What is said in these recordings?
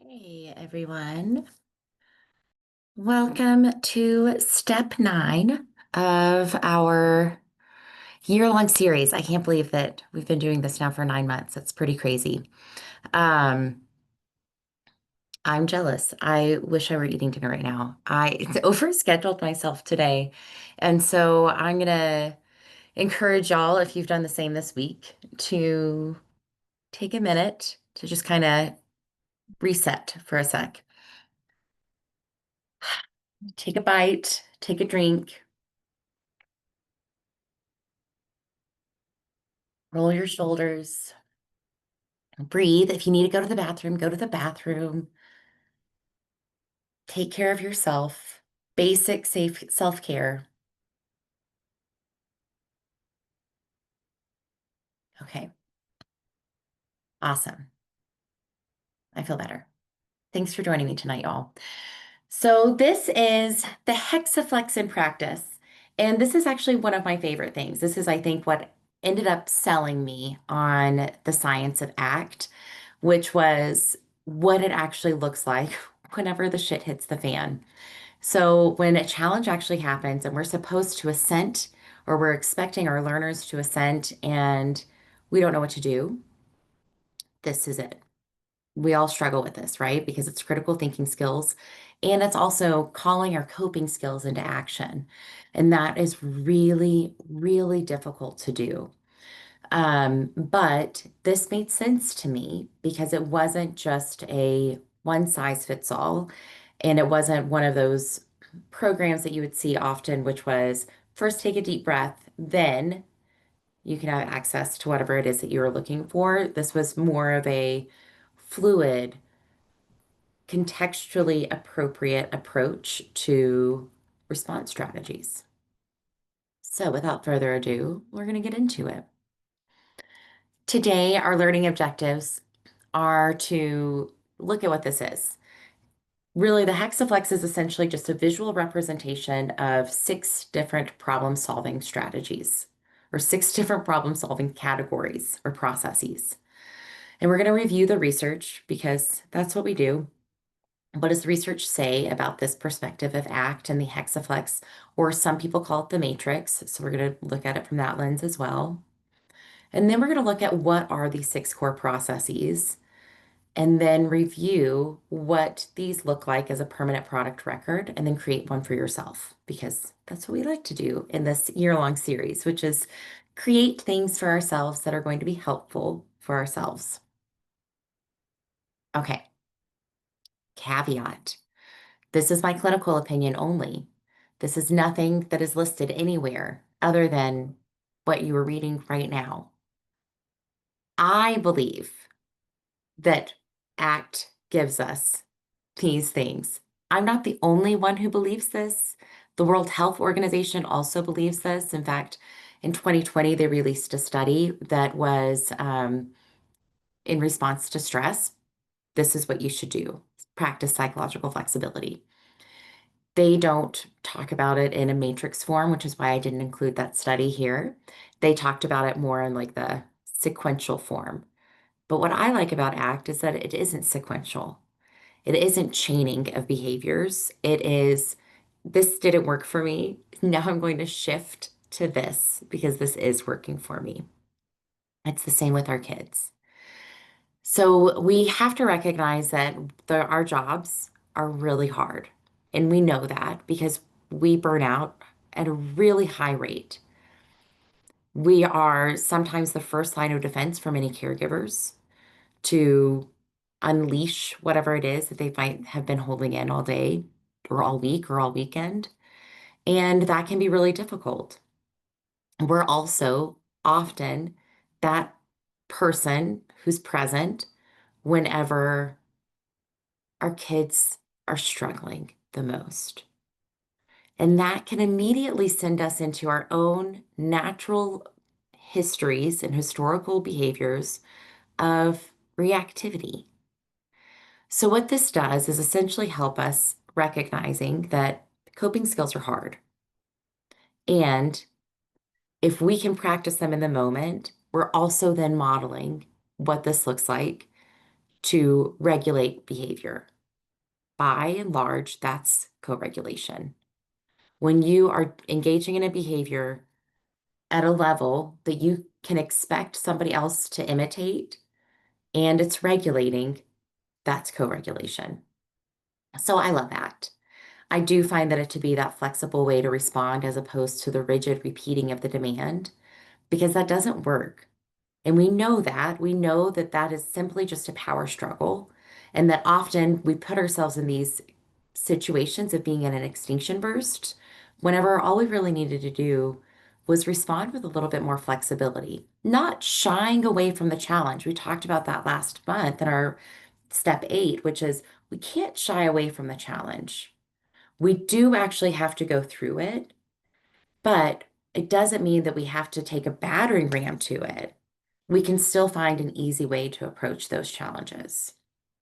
Hey everyone. Welcome to step 9 of our year-long series. I can't believe that we've been doing this now for 9 months. That's pretty crazy. Um, I'm jealous. I wish I were eating dinner right now. I overscheduled myself today. And so I'm gonna encourage y'all, if you've done the same this week, to take a minute to just kind of reset for a sec. Take a bite, take a drink. Roll your shoulders, breathe. If you need to go to the bathroom, go to the bathroom. Take care of yourself. Basic safe self-care. Okay, awesome. I feel better. Thanks for joining me tonight, y'all. So this is the Hexaflex in practice. And this is actually one of my favorite things. This is, I think, what ended up selling me on the science of ACT, which was what it actually looks like whenever the shit hits the fan. So when a challenge actually happens and we're supposed to assent or we're expecting our learners to assent and we don't know what to do, this is it. We all struggle with this, right? Because it's critical thinking skills and it's also calling our coping skills into action. And that is really, really difficult to do. But this made sense to me because it wasn't just a one size fits all. And it wasn't one of those programs that you would see often, which was first take a deep breath, then you can have access to whatever it is that you were looking for. This was more of a fluid, contextually appropriate approach to response strategies. So without further ado, we're going to get into it. Today, our learning objectives are to look at what this is. Really, the Hexaflex is essentially just a visual representation of 6 different problem-solving strategies, or 6 different problem-solving categories or processes. And we're going to review the research because that's what we do. What does the research say about this perspective of ACT and the Hexaflex, or some people call it the matrix? So we're going to look at it from that lens as well. And then we're going to look at what are these 6 core processes and then review what these look like as a permanent product record and then create one for yourself because that's what we like to do in this year-long series, which is create things for ourselves that are going to be helpful for ourselves. Okay, caveat. This is my clinical opinion only. This is nothing that is listed anywhere other than what you are reading right now. I believe that ACT gives us these things. I'm not the only one who believes this. The World Health Organization also believes this. In fact, in 2020, they released a study that was in response to stress. This is what you should do. Practice psychological flexibility. They don't talk about it in a matrix form, which is why I didn't include that study here. They talked about it more in like the sequential form. But what I like about ACT is that it isn't sequential. It isn't chaining of behaviors. It is, this didn't work for me. Now I'm going to shift to this because this is working for me. It's the same with our kids. So we have to recognize that our jobs are really hard. And we know that because we burn out at a really high rate. We are sometimes the first line of defense for many caregivers to unleash whatever it is that they might have been holding in all day or all week or all weekend. And that can be really difficult. We're also often that person who's present whenever our kids are struggling the most. And that can immediately send us into our own natural histories and historical behaviors of reactivity. So, what this does is essentially help us recognizing that coping skills are hard. And if we can practice them in the moment, we're also then modeling what this looks like to regulate behavior. By and large, that's co-regulation. When you are engaging in a behavior at a level that you can expect somebody else to imitate and it's regulating, that's co-regulation. So I love that. I do find that it to be that flexible way to respond as opposed to the rigid repeating of the demand because that doesn't work. And we know that. We know that that is simply just a power struggle, and that often we put ourselves in these situations of being in an extinction burst whenever all we really needed to do was respond with a little bit more flexibility, not shying away from the challenge. We talked about that last month in our step 8, which is we can't shy away from the challenge. We do actually have to go through it, but it doesn't mean that we have to take a battering ram to it. We can still find an easy way to approach those challenges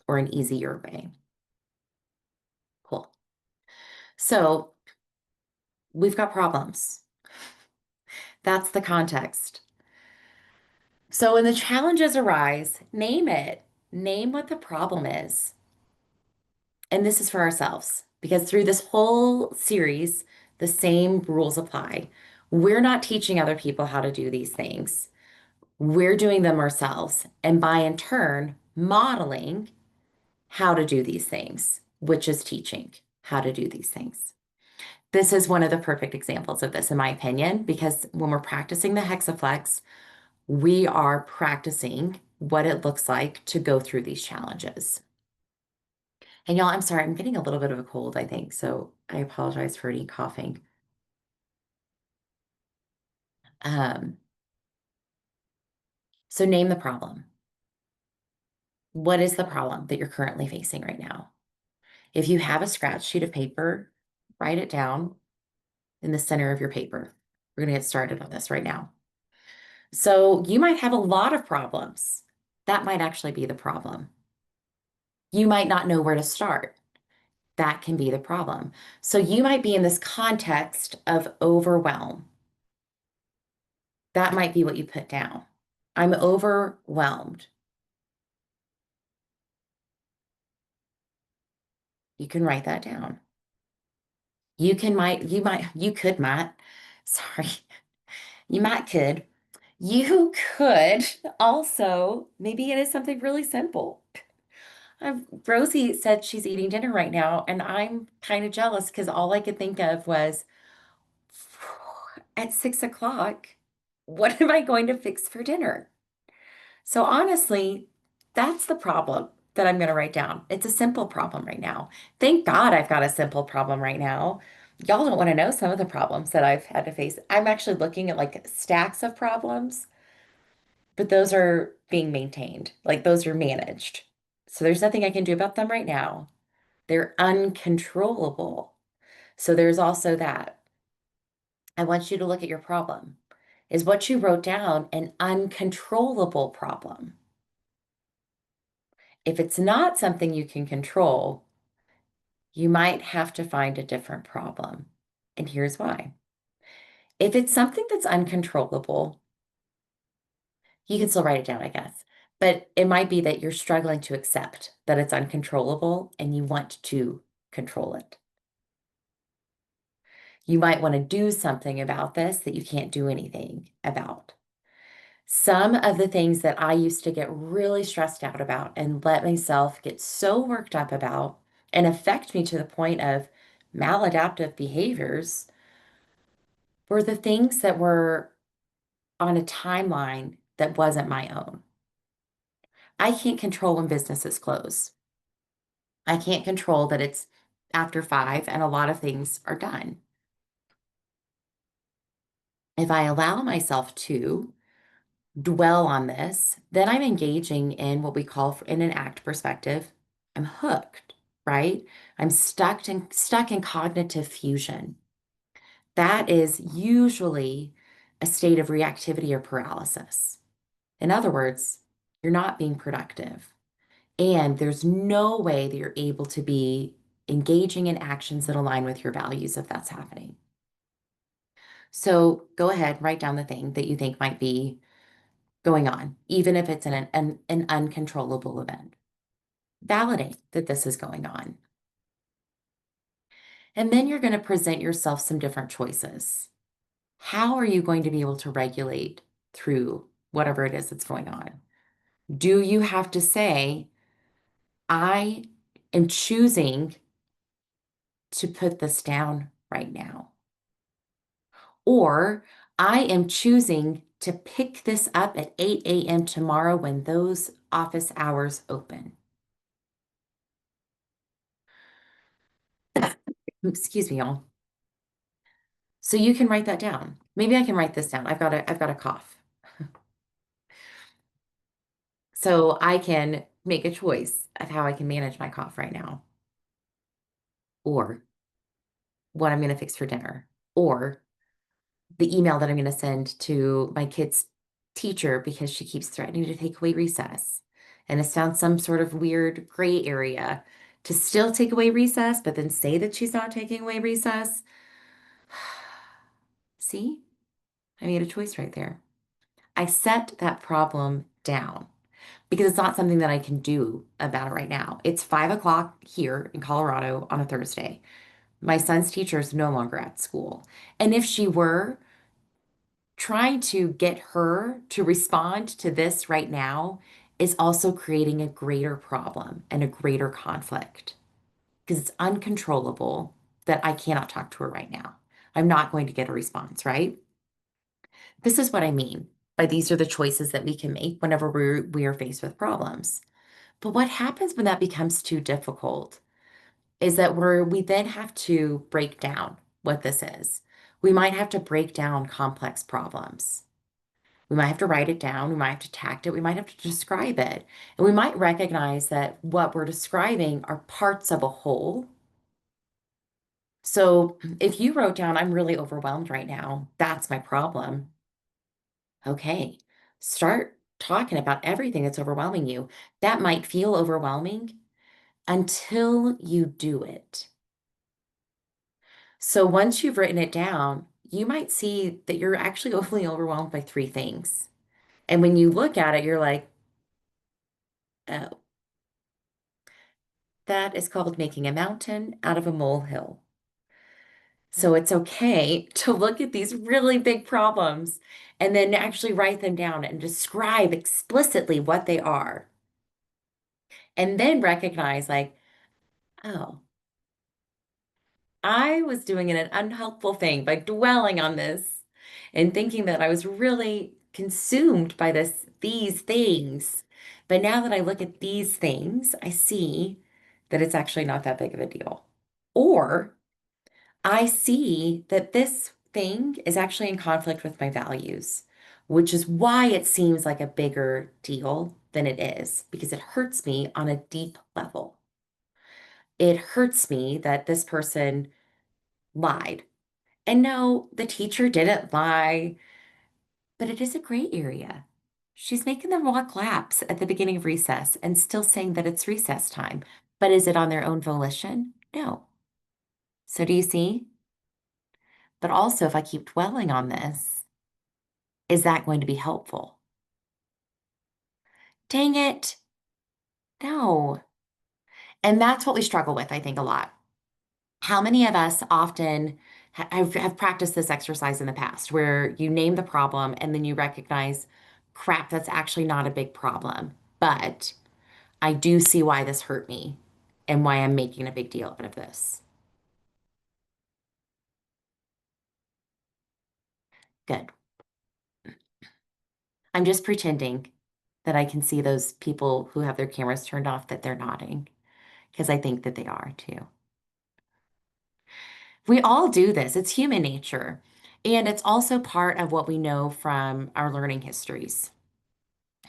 or an easier way. Cool. So we've got problems. That's the context. So when the challenges arise, name it. Name what the problem is. And this is for ourselves because through this whole series, the same rules apply. We're not teaching other people how to do these things. We're doing them ourselves. And by in turn, modeling how to do these things, which is teaching how to do these things. This is one of the perfect examples of this, in my opinion, because when we're practicing the hexaflex, we are practicing what it looks like to go through these challenges. And y'all, I'm sorry, I'm getting a little bit of a cold, I think, so I apologize for any coughing. Um, so name the problem. What is the problem that you're currently facing right now? If you have a scratch sheet of paper, write it down in the center of your paper. We're going to get started on this right now. So you might have a lot of problems. That might actually be the problem. You might not know where to start. That can be the problem. So you might be in this context of overwhelm. That might be what you put down. I'm overwhelmed. You can write that down. You could might, sorry, you could also, maybe it is something really simple. Rosie said she's eating dinner right now, and I'm kind of jealous because all I could think of was at 6 o'clock, what am I going to fix for dinner? So honestly, that's the problem that I'm going to write down. It's a simple problem right now. Thank God I've got a simple problem right now. Y'all don't want to know some of the problems that I've had to face. I'm actually looking at like stacks of problems, but those are being maintained. Like those are managed. So there's nothing I can do about them right now. They're uncontrollable. So there's also that. I want you to look at your problem. Is what you wrote down an uncontrollable problem? If it's not something you can control, you might have to find a different problem. And here's why. If it's something that's uncontrollable, you can still write it down, I guess. But it might be that you're struggling to accept that it's uncontrollable and you want to control it. You might want to do something about this that you can't do anything about. Some of the things that I used to get really stressed out about and let myself get so worked up about and affect me to the point of maladaptive behaviors were the things that were on a timeline that wasn't my own. I can't control when businesses close. I can't control that it's after 5 and a lot of things are done. If I allow myself to dwell on this, then I'm engaging in what we call in an ACT perspective, I'm hooked, right? I'm stuck in cognitive fusion. That is usually a state of reactivity or paralysis. In other words, you're not being productive. And there's no way that you're able to be engaging in actions that align with your values if that's happening. So go ahead, write down the thing that you think might be going on, even if it's an uncontrollable event. Validate that this is going on. And then you're going to present yourself some different choices. How are you going to be able to regulate through whatever it is that's going on? Do you have to say, I am choosing to put this down right now? Or I am choosing to pick this up at 8 a.m. tomorrow when those office hours open. Excuse me, y'all. So you can write that down. Maybe I can write this down. I've got a cough. So I can make a choice of how I can manage my cough right now, or what I'm going to fix for dinner, or the email that I'm going to send to my kid's teacher because she keeps threatening to take away recess. And it's found some sort of weird gray area to still take away recess, but then say that she's not taking away recess. See, I made a choice right there. I set that problem down because it's not something that I can do about it right now. It's 5 o'clock here in Colorado on a Thursday. My son's teacher is no longer at school. And if she were, trying to get her to respond to this right now is also creating a greater problem and a greater conflict because it's uncontrollable that I cannot talk to her right now. I'm not going to get a response, right? This is what I mean by these are the choices that we can make whenever we are faced with problems. But what happens when that becomes too difficult is that we then have to break down what this is. We might have to break down complex problems. We might have to write it down. We might have to tact it. We might have to describe it. And we might recognize that what we're describing are parts of a whole. So if you wrote down, I'm really overwhelmed right now, that's my problem. Okay, start talking about everything that's overwhelming you. That might feel overwhelming until you do it. So once you've written it down, you might see that you're actually only overwhelmed by three things. And when you look at it, you're like, oh, that is called making a mountain out of a molehill. So it's okay to look at these really big problems and then actually write them down and describe explicitly what they are. And then recognize, like, oh, I was doing an unhelpful thing by dwelling on this and thinking that I was really consumed by these things. But now that I look at these things, I see that it's actually not that big of a deal. Or I see that this thing is actually in conflict with my values, which is why it seems like a bigger deal than it is, because it hurts me on a deep level. It hurts me that this person lied. And no, the teacher didn't lie, but it is a gray area. She's making them walk laps at the beginning of recess and still saying that it's recess time. But is it on their own volition? No. So do you see? But also, if I keep dwelling on this, is that going to be helpful? Dang it. No. And that's what we struggle with, I think, a lot. How many of us often have practiced this exercise in the past where you name the problem and then you recognize, crap, that's actually not a big problem, but I do see why this hurt me and why I'm making a big deal out of this. Good. I'm just pretending that I can see those people who have their cameras turned off that they're nodding because I think that they are too. We all do this. It's human nature. And it's also part of what we know from our learning histories.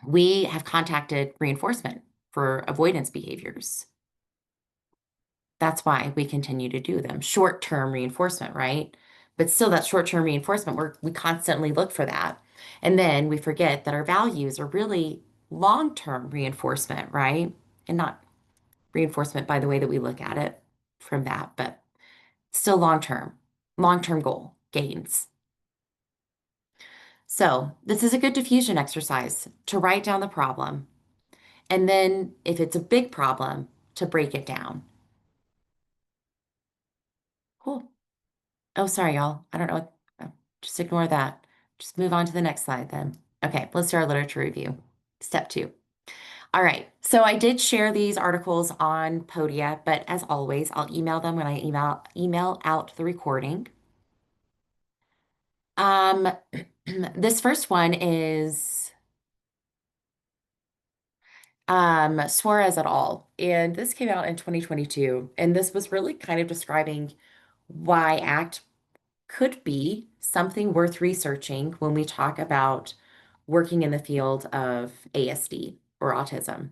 We have contacted reinforcement for avoidance behaviors. That's why we continue to do them. Short-term reinforcement, right? But still, that short-term reinforcement, we constantly look for that. And then we forget that our values are really long-term reinforcement, right? And not reinforcement by the way that we look at it from that, but still long-term goal gains. So this is a good diffusion exercise to write down the problem And then if it's a big problem, to break it down. Cool. Oh, sorry, y'all. I don't know. Just ignore that. Just move on to the next slide then. Okay, let's do our literature review. Step 2. All right, so I did share these articles on Podia, but as always, I'll email them when I email out the recording. Um, this first one is Suarez et al. And this came out in 2022. And this was really kind of describing why ACT could be something worth researching when we talk about working in the field of ASD or autism.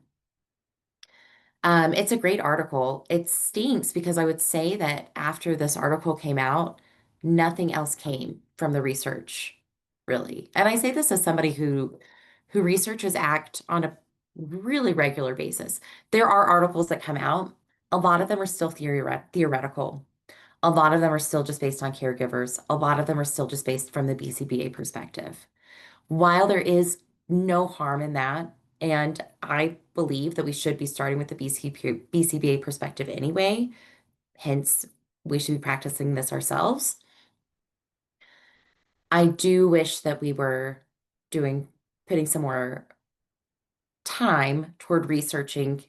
It's a great article. It stinks because I would say that after this article came out, nothing else came from the research, really. And I say this as somebody who researches ACT on a really regular basis. There are articles that come out. A lot of them are still theoretical. A lot of them are still just based on caregivers. A lot of them are still just based from the BCBA perspective. While there is no harm in that, and I believe that we should be starting with the BCBA perspective anyway, hence we should be practicing this ourselves. I do wish that we were putting some more time toward researching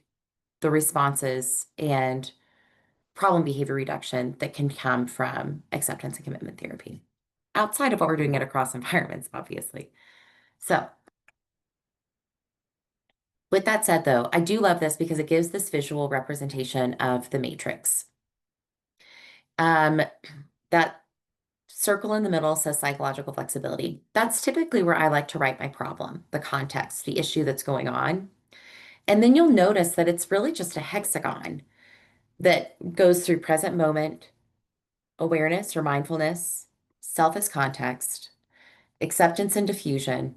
the responses and problem behavior reduction that can come from acceptance and commitment therapy, outside of what we're doing it across environments, obviously. So with that said, though, I do love this because it gives this visual representation of the matrix. Um, that circle in the middle says psychological flexibility. That's typically where I like to write my problem, the context, the issue that's going on. And then you'll notice that it's really just a hexagon that goes through present moment, awareness or mindfulness, self as context, acceptance and diffusion,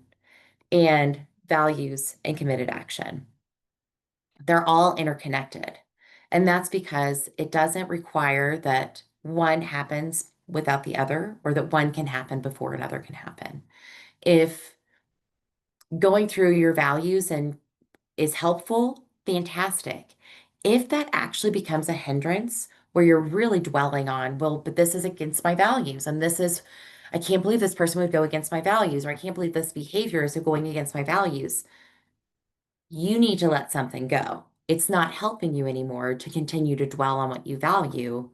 and values and committed action. They're all interconnected. And that's because it doesn't require that one happens without the other or that one can happen before another can happen. If going through your values and is helpful, fantastic. If that actually becomes a hindrance where you're really dwelling on, well, but this is against my values and this is, I can't believe this person would go against my values, or I can't believe this behavior is going against my values. You need to let something go. It's not helping you anymore to continue to dwell on what you value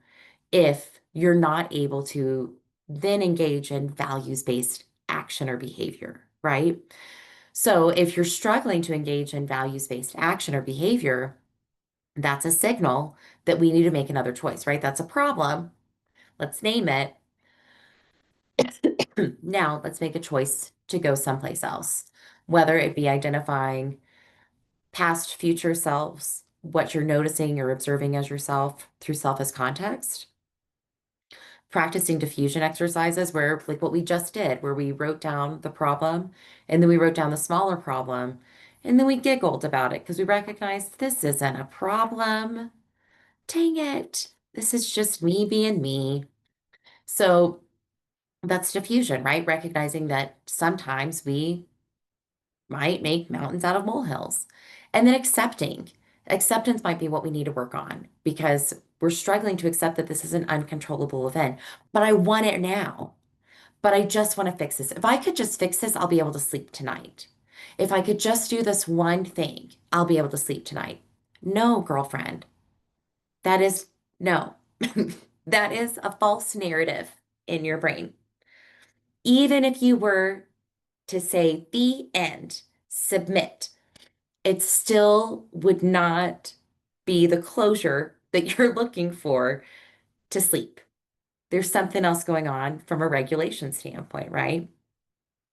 if you're not able to then engage in values-based action or behavior, right? So if you're struggling to engage in values-based action or behavior, that's a signal that we need to make another choice, right? That's a problem. Let's name it. Now let's make a choice to go someplace else, whether it be identifying past, future selves, what you're noticing or observing as yourself through self as context, practicing diffusion exercises where, like what we just did, where we wrote down the problem and then we wrote down the smaller problem and then we giggled about it because we recognized this isn't a problem. Dang it. This is just me being me. So that's diffusion, right? Recognizing that sometimes we might make mountains out of molehills. And then accepting. Acceptance might be what we need to work on because we're struggling to accept that this is an uncontrollable event, but I want it now. But I just want to fix this. If I could just fix this, I'll be able to sleep tonight. If I could just do this one thing, I'll be able to sleep tonight. No, girlfriend, that is no. That is a false narrative in your brain. Even if you were to say the end, submit, it still would not be the closure that you're looking for to sleep. There's something else going on from a regulation standpoint, right?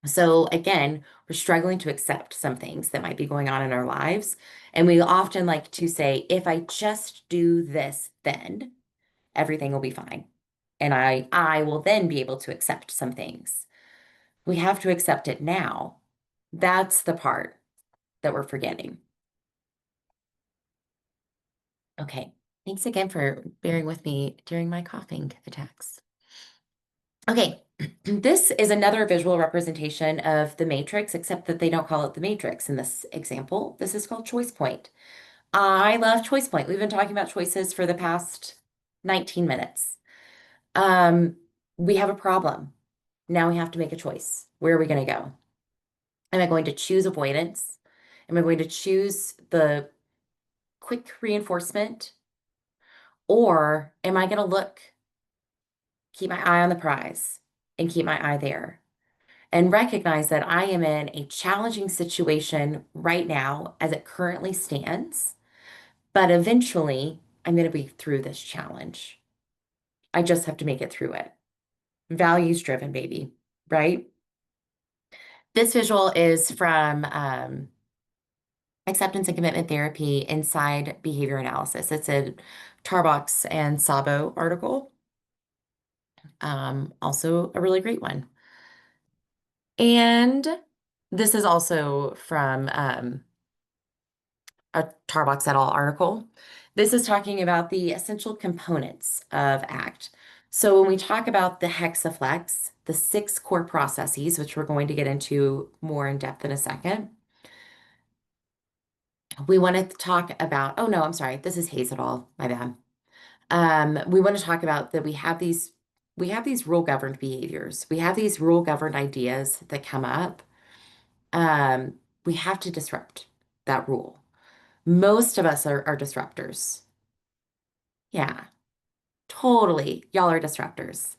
So again, we're struggling to accept some things that might be going on in our lives. And we often like to say, if I just do this, then everything will be fine. And I will then be able to accept some things. We have to accept it now. That's the part that we're forgetting. Okay. Thanks again for bearing with me during my coughing attacks. Okay. This is another visual representation of the matrix, except that they don't call it the matrix in this example. This is called choice point. I love choice point. We've been talking about choices for the past 19 minutes. Um, we have a problem. Now we have to make a choice. Where are we going to go? Am I going to choose avoidance? Am I going to choose the quick reinforcement? Or am I going to look, keep my eye on the prize and keep my eye there and recognize that I am in a challenging situation right now as it currently stands, but eventually I'm going to be through this challenge. I just have to make it through it. Values driven, baby, right? This visual is from Acceptance and Commitment Therapy Inside Behavior Analysis. It's a Tarbox and Sabo article. Also a really great one. And this is also from a Tarbox et al. Article. This is talking about the essential components of ACT. So when we talk about the hexaflex, the 6 core processes, which we're going to get into more in depth in a second, we want to talk about, oh no, I'm sorry, this is Hayes et al., my bad. We want to talk about that we have these rule governed behaviors. We have these rule governed ideas that come up. We have to disrupt that rule. Most of us are disruptors. Yeah, totally. Y'all are disruptors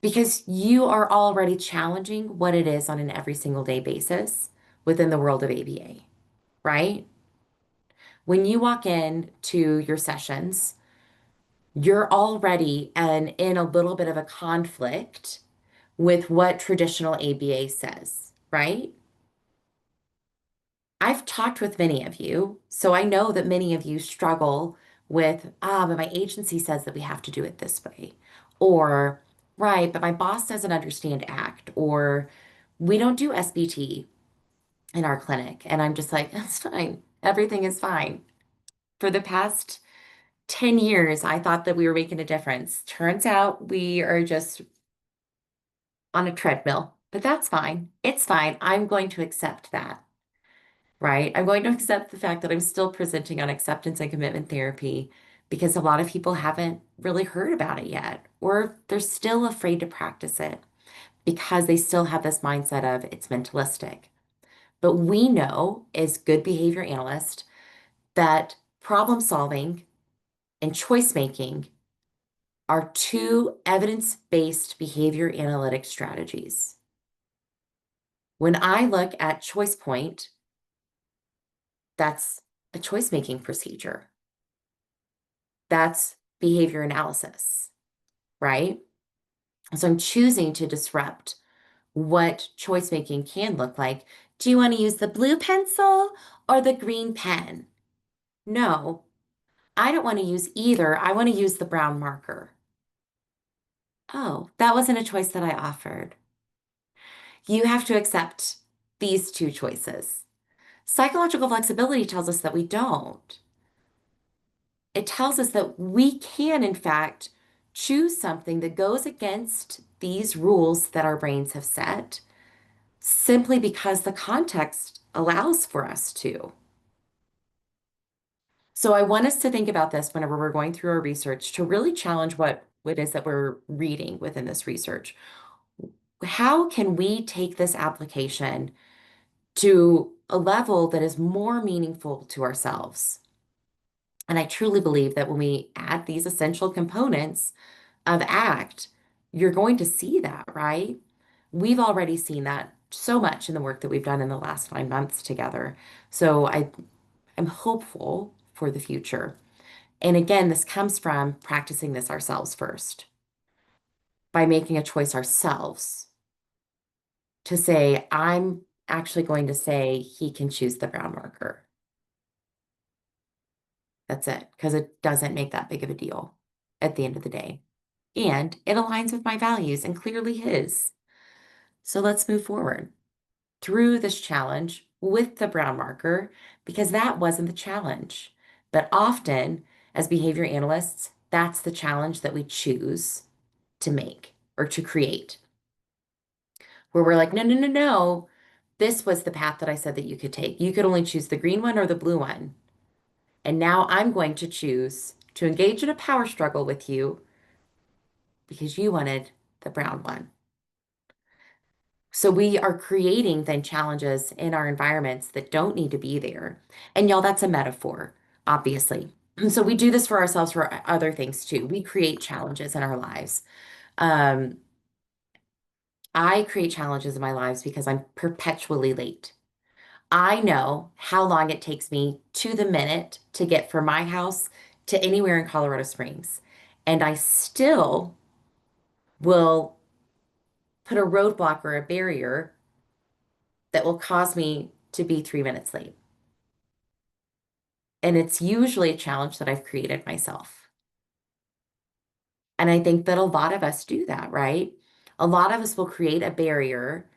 because you are already challenging what it is on an every single day basis within the world of ABA, right? When you walk in to your sessions, you're already in a little bit of a conflict with what traditional ABA says, right? I've talked with many of you, so I know that many of you struggle with, but my agency says that we have to do it this way. Or, right, but my boss doesn't understand ACT. Or, we don't do SBT in our clinic. And I'm just like, that's fine. Everything is fine. For the past 10 years, I thought that we were making a difference. Turns out we are just on a treadmill, but that's fine. It's fine. I'm going to accept that, right? I'm going to accept the fact that I'm still presenting on acceptance and commitment therapy because a lot of people haven't really heard about it yet, or they're still afraid to practice it because they still have this mindset of it's mentalistic. But we know as good behavior analysts that problem solving and choice making are 2 evidence-based behavior analytic strategies. When I look at choice point, that's a choice making procedure. That's behavior analysis, right? So I'm choosing to disrupt what choice making can look like. Do you want to use the blue pencil or the green pen? No, I don't want to use either. I want to use the brown marker. Oh, that wasn't a choice that I offered. You have to accept these 2 choices. Psychological flexibility tells us that we don't. It tells us that we can, in fact, choose something that goes against these rules that our brains have set simply because the context allows for us to. So I want us to think about this whenever we're going through our research to really challenge what it is that we're reading within this research. How can we take this application to a level that is more meaningful to ourselves? And I truly believe that when we add these essential components of ACT, you're going to see that, right? We've already seen that so much in the work that we've done in the last 9 months together. So I'm hopeful for the future. And again, this comes from practicing this ourselves first by making a choice ourselves to say, I'm actually going to say he can choose the brown marker. That's it, because it doesn't make that big of a deal at the end of the day. And it aligns with my values and clearly his. So let's move forward through this challenge with the brown marker because that wasn't the challenge. But often, as behavior analysts, that's the challenge that we choose to make or to create. where we're like, no, no, no, no. This was the path that I said that you could take. You could only choose the green one or the blue one. And now I'm going to choose to engage in a power struggle with you because you wanted the brown one. So we are creating then challenges in our environments that don't need to be there. And y'all, that's a metaphor, obviously. So we do this for ourselves for other things too. We create challenges in our lives. Um, I create challenges in my lives because I'm perpetually late. I know how long it takes me to the minute to get from my house to anywhere in Colorado Springs. And I still will put a roadblock or a barrier that will cause me to be 3 minutes late. And it's usually a challenge that I've created myself. And I think that a lot of us do that, right? A lot of us will create a barrier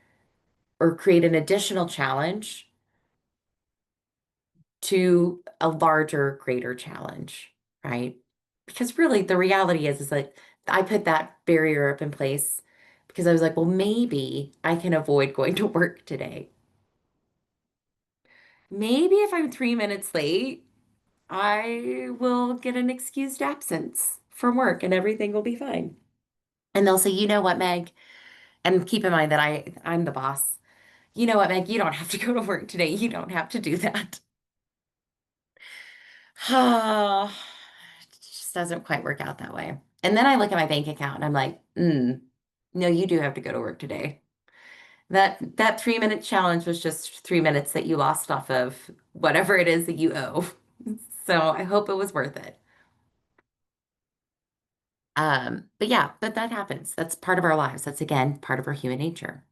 or create an additional challenge to a larger, greater challenge, right? Because really the reality is that I put that barrier up in place because I was like, well, maybe I can avoid going to work today. Maybe if I'm 3 minutes late, I will get an excused absence from work and everything will be fine. And they'll say, you know what, Meg? And keep in mind that I'm the boss. You know what, Meg? You don't have to go to work today. You don't have to do that. It just doesn't quite work out that way. And then I look at my bank account and I'm like, no, you do have to go to work today. That 3 minute challenge was just 3 minutes that you lost off of whatever it is that you owe. So I hope it was worth it. But yeah, but that happens. That's part of our lives. That's again part of our human nature.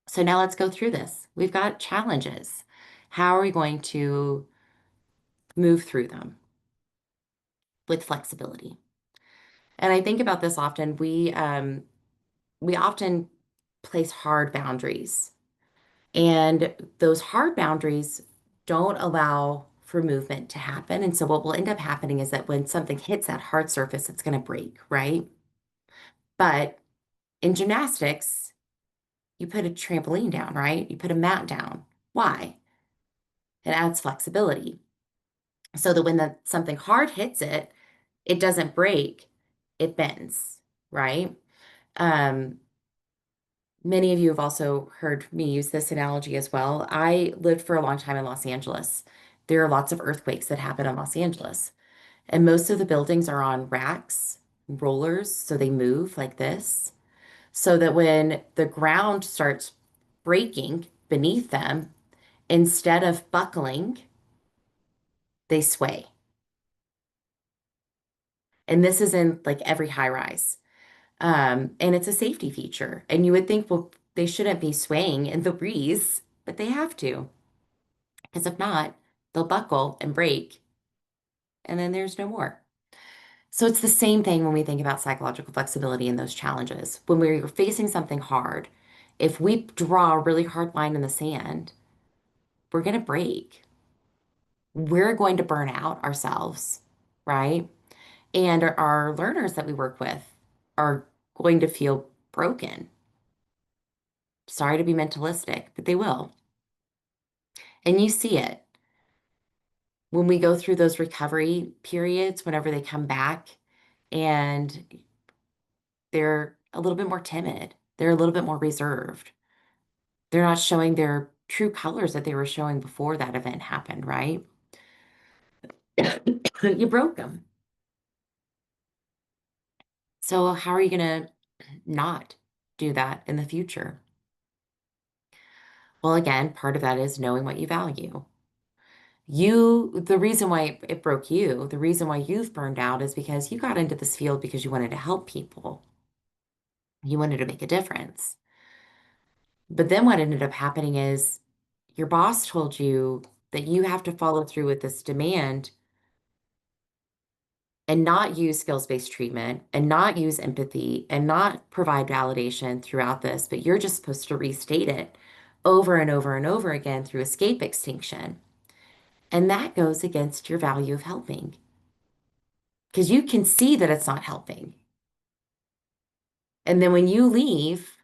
So now let's go through this. We've got challenges. How are we going to move through them with flexibility? And I think about this often. We often place hard boundaries, and those hard boundaries don't allow for movement to happen. And so what will end up happening is that when something hits that hard surface, it's going to break, right? But in gymnastics, you put a trampoline down, right? You put a mat down. Why? It adds flexibility so that when something hard hits it, it doesn't break, it bends, right? Um, Many of you have also heard me use this analogy as well. I lived for a long time in Los Angeles. There are lots of earthquakes that happen in Los Angeles, and most of the buildings are on racks, rollers, so they move like this, so that when the ground starts breaking beneath them, instead of buckling, they sway. And this is in like every high rise. And it's a safety feature. And you would think, well, they shouldn't be swaying in the breeze, but they have to. Because if not, they'll buckle and break, and then there's no more. So it's the same thing when we think about psychological flexibility and those challenges. When we're facing something hard, if we draw a really hard line in the sand, we're going to break. We're going to burn out ourselves, right? And our learners that we work with are going to feel broken. Sorry to be mentalistic, but they will. And you see it when we go through those recovery periods, whenever they come back and they're a little bit more timid, they're a little bit more reserved. They're not showing their true colors that they were showing before that event happened, right? You broke them. So, how are you going to not do that in the future? Well, again, part of that is knowing what you value. The reason why it broke you, the reason why you've burned out is because you got into this field because you wanted to help people. You wanted to make a difference. But then what ended up happening is your boss told you that you have to follow through with this demand and not use skills-based treatment and not use empathy and not provide validation throughout this, but you're just supposed to restate it over and over and over again through escape extinction. And that goes against your value of helping because you can see that it's not helping. And then when you leave,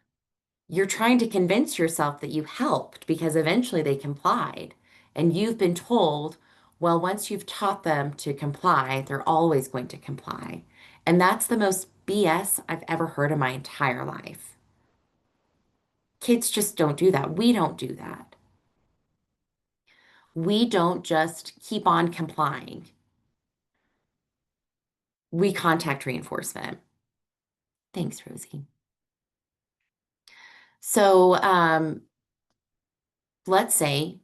You're trying to convince yourself that you helped because eventually they complied. And you've been told, well, once you've taught them to comply, they're always going to comply. And that's the most BS I've ever heard in my entire life. Kids just don't do that. We don't do that. We don't just keep on complying. We contact reinforcement. Thanks, Rosie. So, let's say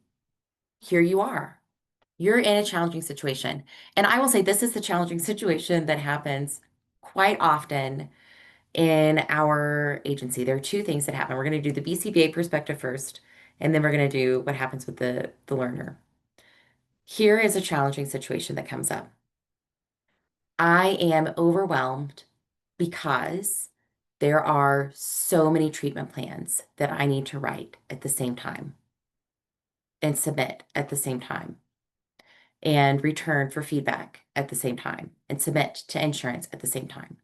here you are. You're in a challenging situation. And I will say this is the challenging situation that happens quite often in our agency. There are two things that happen. We're going to do the BCBA perspective first, and then we're going to do what happens with the learner. Here is a challenging situation that comes up. I am overwhelmed because there are so many treatment plans that I need to write at the same time and submit at the same time and return for feedback at the same time and submit to insurance at the same time.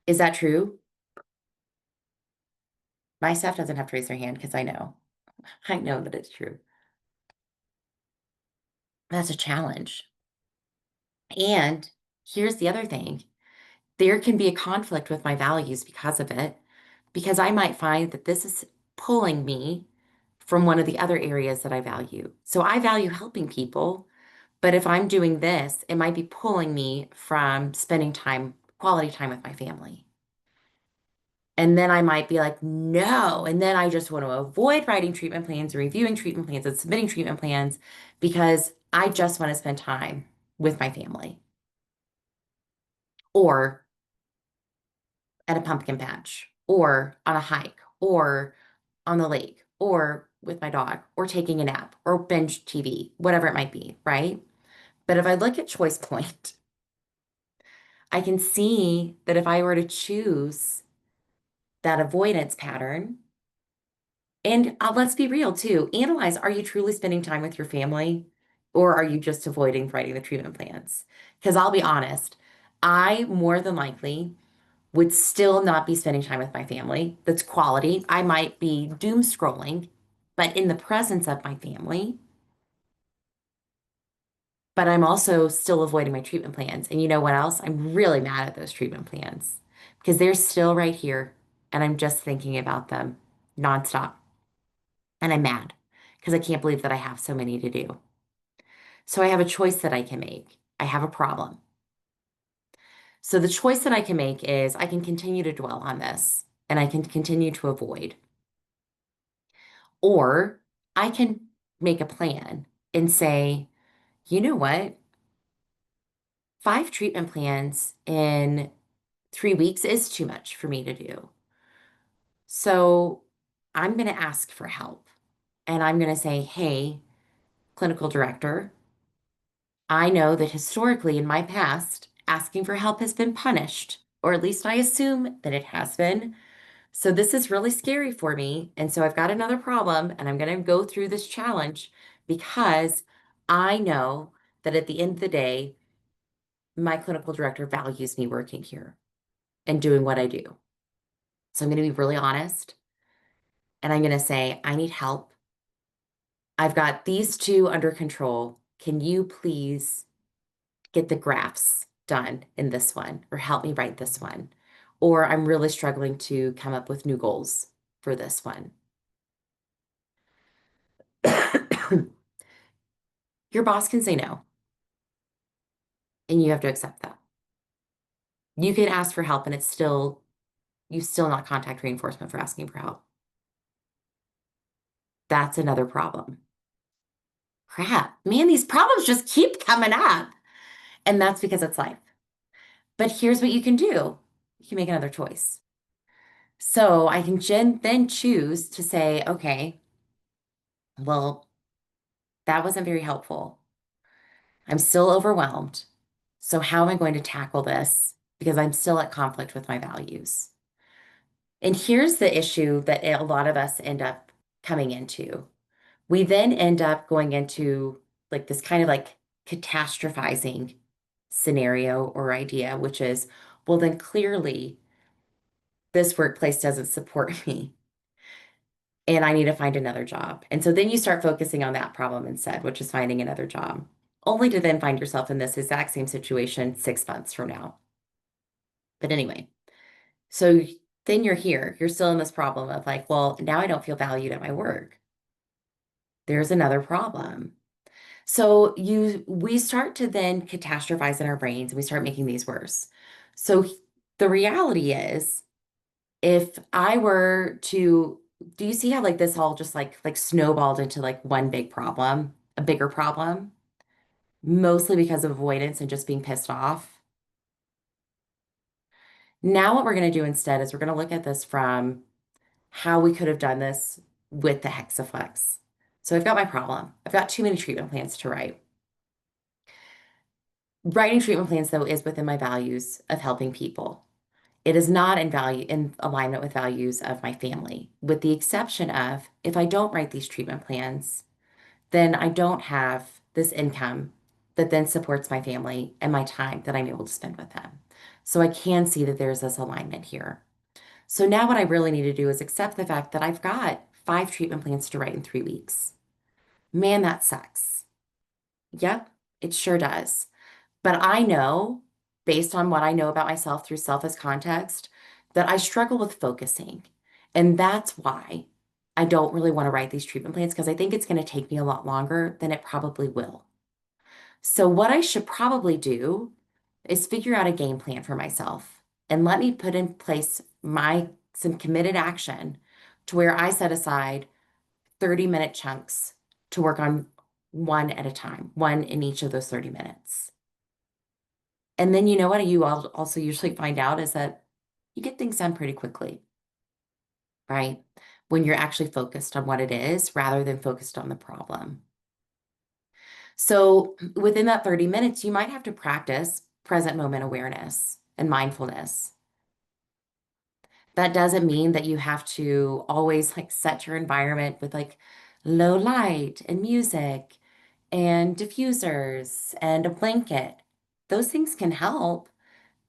Is that true? My staff doesn't have to raise their hand because I know. I know that it's true. That's a challenge. And here's the other thing. There can be a conflict with my values because of it, because I might find that this is pulling me from one of the other areas that I value. So I value helping people, but if I'm doing this, it might be pulling me from spending time, quality time with my family. And then I might be like, no. And then I just want to avoid writing treatment plans, reviewing treatment plans, and submitting treatment plans because I just want to spend time with my family or at a pumpkin patch or on a hike or on the lake or with my dog or taking a nap or binge TV, whatever it might be, right? But if I look at choice point, I can see that if I were to choose that avoidance pattern, and let's be real too, analyze, are you truly spending time with your family or are you just avoiding writing the treatment plans? Because I'll be honest, I more than likely would still not be spending time with my family. That's quality. I might be doom scrolling, but in the presence of my family. But I'm also still avoiding my treatment plans. And you know what else? I'm really mad at those treatment plans because they're still right here and I'm just thinking about them nonstop. And I'm mad because I can't believe that I have so many to do. So I have a choice that I can make. I have a problem. So the choice that I can make is I can continue to dwell on this and I can continue to avoid, or I can make a plan and say, you know what? 5 treatment plans in 3 weeks is too much for me to do. So I'm going to ask for help and I'm going to say, hey, clinical director, I know that historically in my past, asking for help has been punished, or at least I assume that it has been. So this is really scary for me. And so I've got another problem, and I'm going to go through this challenge because I know that at the end of the day, my clinical director values me working here and doing what I do. So I'm going to be really honest, and I'm going to say, I need help. I've got these two under control. Can you please get the graphs done in this one or help me write this one? Or I'm really struggling to come up with new goals for this one. Your boss can say no, and you have to accept that. You can ask for help, and you still not contact reinforcement for asking for help. That's another problem. Crap, man, these problems just keep coming up. And that's because it's life. But here's what you can do. You can make another choice. So I can then choose to say, okay, well, that wasn't very helpful. I'm still overwhelmed. So how am I going to tackle this? Because I'm still at conflict with my values. And here's the issue that a lot of us end up coming into. We then end up going into like this kind of like catastrophizing scenario or idea, which is, well, then clearly this workplace doesn't support me and I need to find another job. And so then you start focusing on that problem instead, which is finding another job, only to then find yourself in this exact same situation 6 months from now. But anyway, so then you're here, you're still in this problem of like, well, now I don't feel valued at my work. There's another problem. So we start to then catastrophize in our brains and we start making these worse. So the reality is, if I were to, do you see how like this all just like snowballed into like one big problem, a bigger problem, mostly because of avoidance and just being pissed off? Now what we're going to do instead is we're going to look at this from how we could have done this with the Hexaflex. So I've got my problem. I've got too many treatment plans to write. Writing treatment plans, though, is within my values of helping people. It is not in alignment with values of my family, with the exception of if I don't write these treatment plans, then I don't have this income that then supports my family and my time that I'm able to spend with them. So I can see that there's this alignment here. So now what I really need to do is accept the fact that I've got 5 treatment plans to write in 3 weeks. Man, that sucks. Yep, it sure does. But I know, based on what I know about myself through self as context, that I struggle with focusing. And that's why I don't really want to write these treatment plans because I think it's going to take me a lot longer than it probably will. So, what I should probably do is figure out a game plan for myself and let me put in place some committed action to where I set aside 30-minute chunks to work on one at a time, one in each of those 30 minutes. And then you know what you also usually find out is that you get things done pretty quickly, right? When you're actually focused on what it is rather than focused on the problem. So within that 30 minutes, you might have to practice present moment awareness and mindfulness. That doesn't mean that you have to always like set your environment with like low light and music and diffusers and a blanket. Those things can help.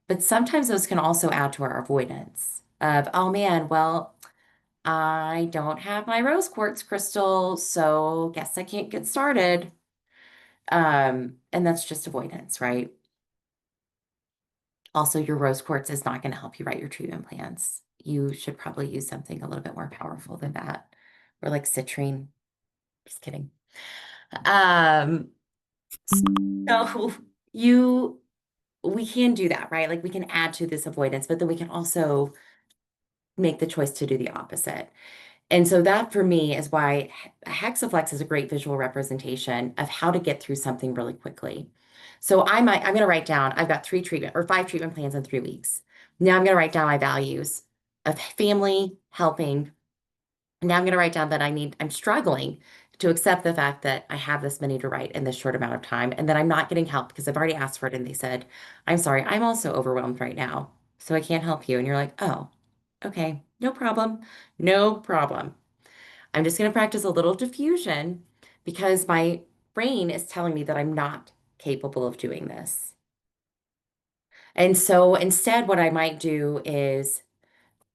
But sometimes those can also add to our avoidance of, oh man, well, I don't have my rose quartz crystal, so guess I can't get started. And that's just avoidance, right? Also, your rose quartz is not going to help you write your treatment plans. You should probably use something a little bit more powerful than that, or like citrine. Just kidding. Um, so you, we can do that, right? Like we can add to this avoidance, but then we can also make the choice to do the opposite. And so that for me is why Hexaflex is a great visual representation of how to get through something really quickly. So I'm going to write down, I've got 5 treatment plans in 3 weeks. Now I'm going to write down my values of family, helping. Now I'm going to write down that I'm struggling to accept the fact that I have this many to write in this short amount of time and that I'm not getting help because I've already asked for it and they said, I'm sorry, I'm also overwhelmed right now, so I can't help you. And you're like, oh, okay, no problem. No problem. I'm just going to practice a little diffusion because my brain is telling me that I'm not capable of doing this. And so instead, what I might do is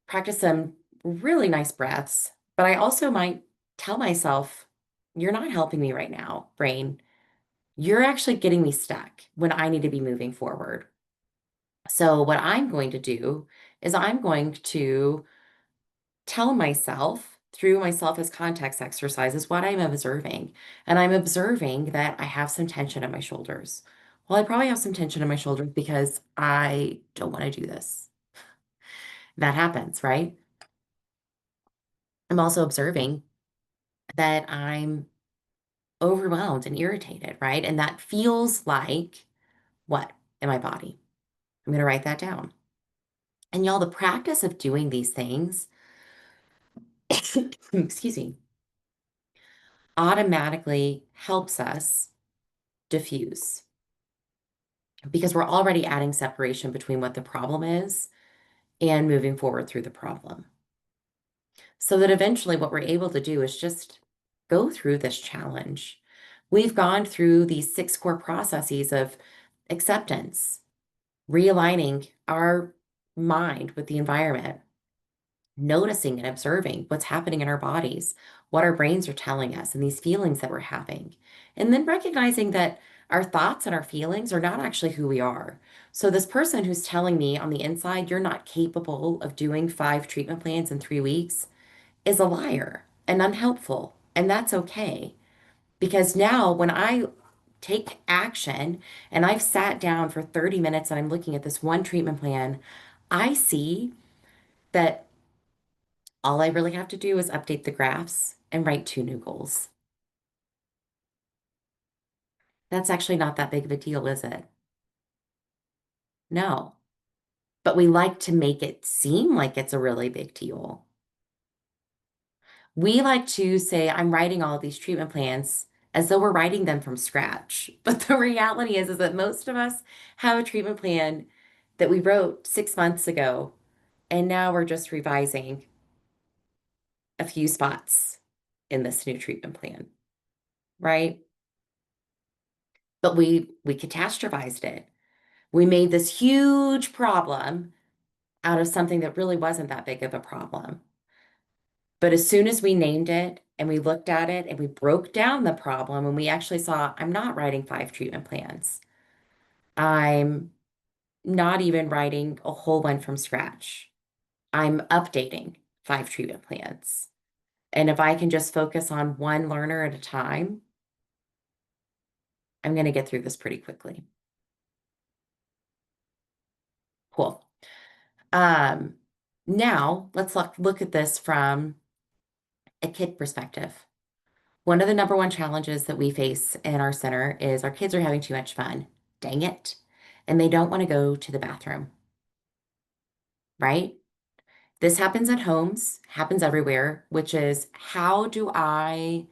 practice some really nice breaths, but I also might tell myself, you're not helping me right now, brain. You're actually getting me stuck when I need to be moving forward. So, what I'm going to do is I'm going to tell myself through myself as context exercises what I'm observing. And I'm observing that I have some tension in my shoulders. Well, I probably have some tension in my shoulders because I don't want to do this. That happens, right? I'm also observing that I'm overwhelmed and irritated, right? And that feels like what in my body? I'm going to write that down. And y'all, the practice of doing these things, excuse me, automatically helps us diffuse because we're already adding separation between what the problem is and moving forward through the problem. So that eventually what we're able to do is just go through this challenge. We've gone through these 6 core processes of acceptance, realigning our mind with the environment, noticing and observing what's happening in our bodies, what our brains are telling us, and these feelings that we're having. And then recognizing that our thoughts and our feelings are not actually who we are. So, this person who's telling me on the inside, you're not capable of doing 5 treatment plans in 3 weeks, is a liar and unhelpful. And that's okay. Because now, when I take action and I've sat down for 30 minutes and I'm looking at this one treatment plan, I see that all I really have to do is update the graphs and write 2 new goals. That's actually not that big of a deal, is it? No. But we like to make it seem like it's a really big deal. We like to say, I'm writing all of these treatment plans as though we're writing them from scratch. But the reality is that most of us have a treatment plan that we wrote 6 months ago, and now we're just revising a few spots in this new treatment plan, right? But we catastrophized it. We made this huge problem out of something that really wasn't that big of a problem. But as soon as we named it and we looked at it and we broke down the problem and we actually saw, I'm not writing 5 treatment plans. I'm not even writing a whole one from scratch. I'm updating 5 treatment plans. And if I can just focus on one learner at a time, I'm going to get through this pretty quickly. Cool. Um, Now let's look at this from a kid perspective. One of the number one challenges that we face in our center is our kids are having too much fun. Dang it. And they don't want to go to the bathroom, right? This happens at homes, happens everywhere, which is how do I,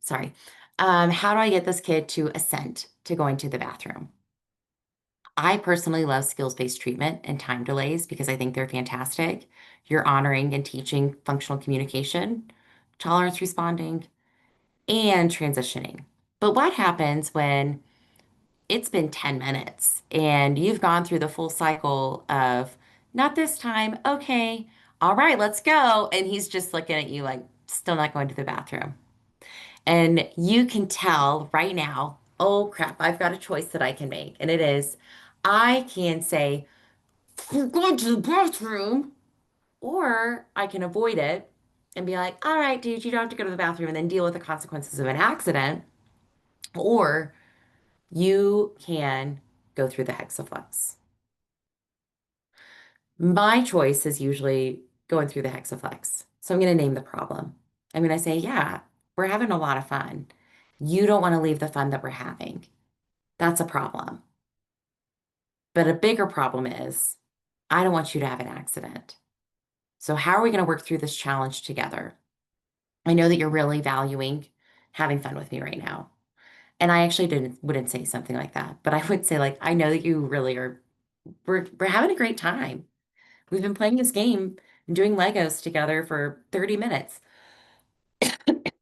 sorry, how do I get this kid to assent to going to the bathroom? I personally love skills-based treatment and time delays because I think they're fantastic. You're honoring and teaching functional communication, tolerance responding, and transitioning. But what happens when it's been 10 minutes and you've gone through the full cycle of not this time, okay, all right, let's go. And he's just looking at you like, still not going to the bathroom. And you can tell right now, oh crap, I've got a choice that I can make. And it is, I can say, "You're going to the bathroom," or I can avoid it and be like, all right, dude, you don't have to go to the bathroom and then deal with the consequences of an accident. Or you can go through the hexaflex. My choice is usually going through the hexaflex. So I'm going to name the problem. I'm going to say, yeah, we're having a lot of fun. You don't want to leave the fun that we're having. That's a problem. But a bigger problem is I don't want you to have an accident. So how are we going to work through this challenge together? I know that you're really valuing having fun with me right now. And I actually wouldn't say something like that, but I would say like, I know that you really are, we're having a great time. We've been playing this game and doing Legos together for 30 minutes.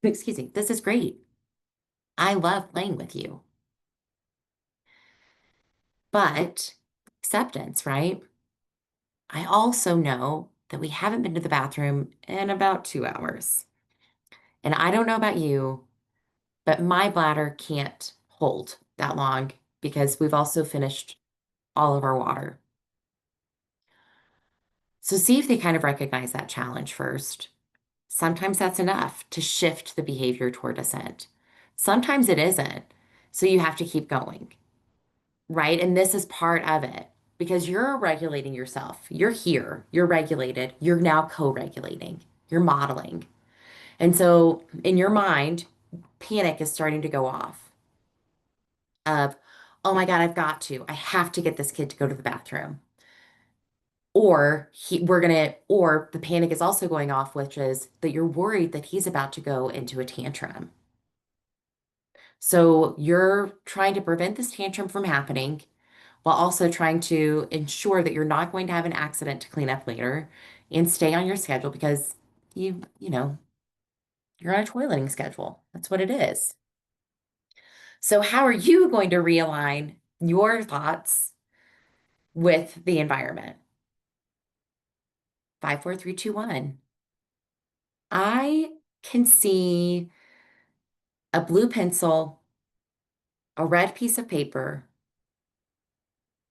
Excuse me. This is great. I love playing with you. But acceptance, right? I also know that we haven't been to the bathroom in about 2 hours. And I don't know about you, but my bladder can't hold that long because we've also finished all of our water. So see if they kind of recognize that challenge first. Sometimes that's enough to shift the behavior toward assent. Sometimes it isn't. So you have to keep going, right? And this is part of it because you're regulating yourself. You're here, you're regulated, you're now co-regulating, you're modeling. And so in your mind, panic is starting to go off of, oh my God, I have to get this kid to go to the bathroom. Or the panic is also going off, which is that you're worried that he's about to go into a tantrum. So you're trying to prevent this tantrum from happening while also trying to ensure that you're not going to have an accident to clean up later and stay on your schedule because you know, you're on a toileting schedule. That's what it is. So how are you going to realign your thoughts with the environment. 5, 4, 3, 2, 1. I can see a blue pencil, a red piece of paper,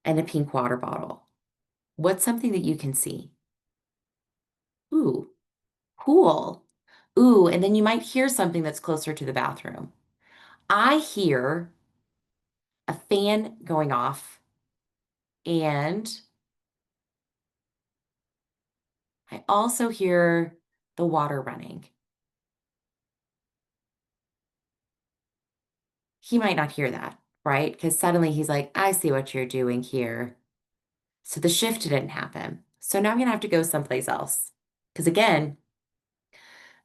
and a pink water bottle. What's something that you can see? Ooh, cool. Ooh, and then you might hear something that's closer to the bathroom. I hear a fan going off, and I also hear the water running. He might not hear that, right? Because suddenly he's like, I see what you're doing here. So the shift didn't happen. So now I'm going to have to go someplace else. Because again,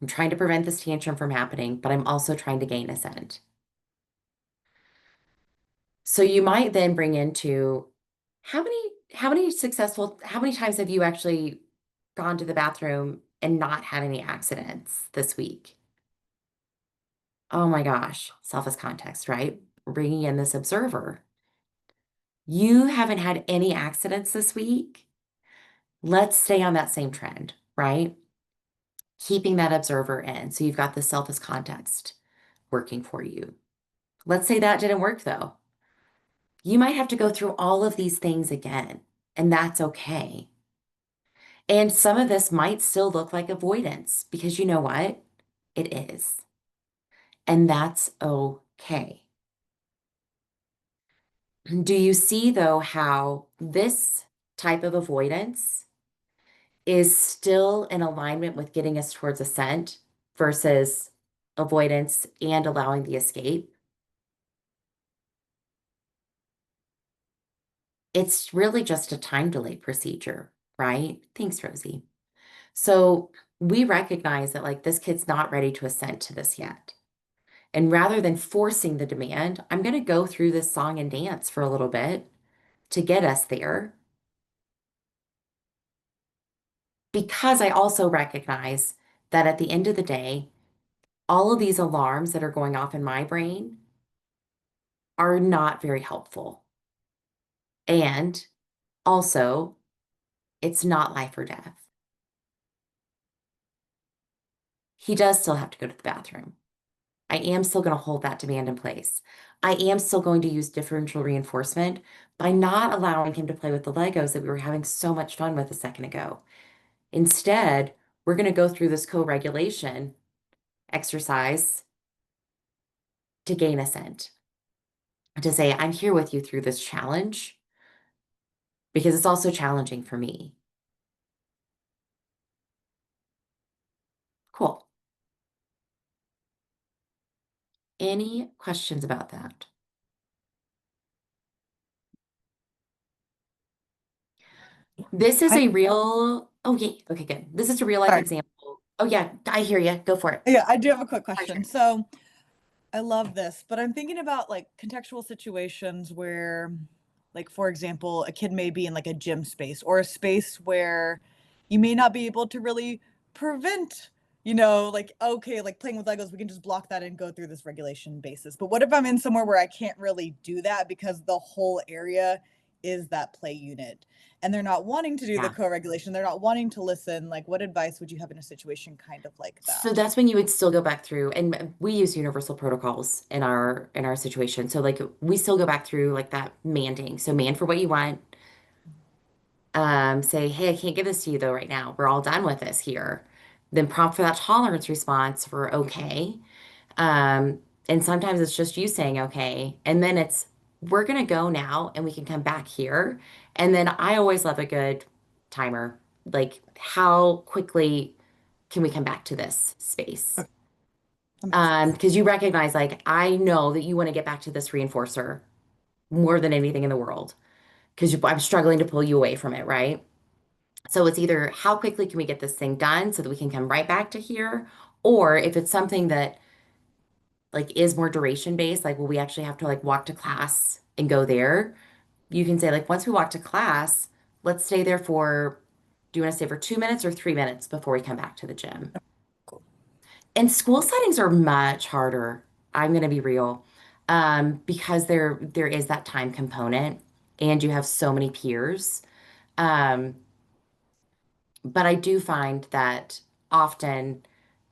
I'm trying to prevent this tantrum from happening, but I'm also trying to gain assent. So you might then bring into how many times have you actually gone to the bathroom and not had any accidents this week? Oh my gosh, self as context, right? Bringing in this observer. You haven't had any accidents this week. Let's stay on that same trend, right? Keeping that observer in. So you've got the self as context working for you. Let's say that didn't work though. You might have to go through all of these things again, and that's okay. And some of this might still look like avoidance because you know what? It is. And that's okay. Do you see, though, how this type of avoidance is still in alignment with getting us towards assent versus avoidance and allowing the escape? It's really just a time delay procedure, right? Thanks, Rosie. So we recognize that like this kid's not ready to assent to this yet. And rather than forcing the demand, I'm going to go through this song and dance for a little bit to get us there. Because I also recognize that at the end of the day, all of these alarms that are going off in my brain are not very helpful. And also, it's not life or death. He does still have to go to the bathroom. I am still going to hold that demand in place. I am still going to use differential reinforcement by not allowing him to play with the Legos that we were having so much fun with a second ago. Instead, we're going to go through this co-regulation exercise to gain assent, to say, I'm here with you through this challenge because it's also challenging for me. Cool. Any questions about that? This is I a real, oh, yeah. Okay, good. This is a real life sorry. example. Oh, yeah. I hear you. Go for it. Yeah, I do have a quick My question. turn. So I love this, but I'm thinking about like contextual situations where, like, for example, a kid may be in like a gym space or a space where you may not be able to really prevent, like, okay, like playing with Legos, we can just block that and go through this regulation basis. But what if I'm in somewhere where I can't really do that because the whole area is that play unit and they're not wanting to do the Yeah. co-regulation, they're not wanting to listen? Like, what advice would you have in a situation kind of like So that? that's when you would still go back through, and we use universal protocols in our situation. So like we still go back through like that manding. So man for what you want. Say, hey, I can't give this to you though right now. We're all done with this here. Then prompt for that tolerance response for okay. Um, and sometimes it's just you saying okay, and then it's we're gonna go now, and we can come back here. And then I always love a good timer, like how quickly can we come back to this space? Okay, that makes sense. Because you recognize, like, I know that you want to get back to this reinforcer more than anything in the world because I'm struggling to pull you away from it, right? So it's either how quickly can we get this thing done so that we can come right back to here, or if it's something that like is more duration based, like, well, we actually have to like walk to class and go there. You can say, like, once we walk to class, let's stay there for, do you want to stay for 2 minutes or 3 minutes before we come back to the gym? Cool. And school settings are much harder. I'm going to be real, because there is that time component. and you have so many peers. Um, but I do find that often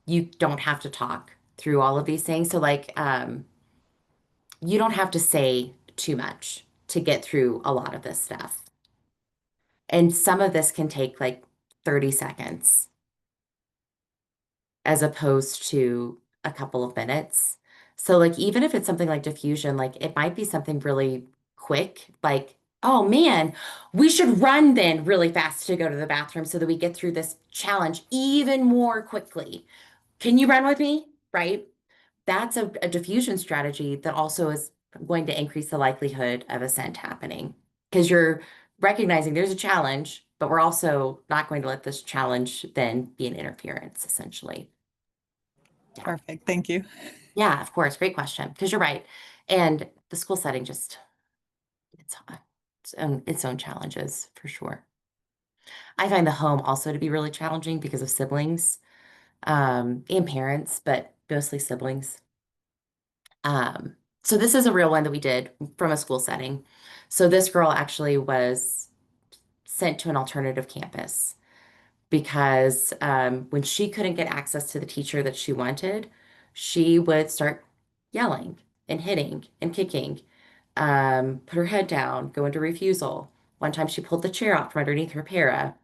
you don't have to talk through all of these things. So like you don't have to say too much to get through a lot of this stuff. And some of this can take like 30 seconds as opposed to a couple of minutes. So like even if it's something like diffusion, like it might be something really quick, like, oh man, we should run then really fast to go to the bathroom so that we get through this challenge even more quickly. Can you run with me? Right? That's a diffusion strategy that also is going to increase the likelihood of ascent happening because you're recognizing there's a challenge, but we're also not going to let this challenge then be an interference, essentially. Yeah. Perfect. Thank you. Yeah, of course. Great question. Because you're right. And the school setting just, it's its own challenges for sure. I find the home also to be really challenging because of siblings, and parents, but mostly siblings. Um, so this is a real one that we did from a school setting. So this girl actually was sent to an alternative campus because when she couldn't get access to the teacher that she wanted, she would start yelling and hitting and kicking, put her head down, go into refusal. One time she pulled the chair out from underneath her para.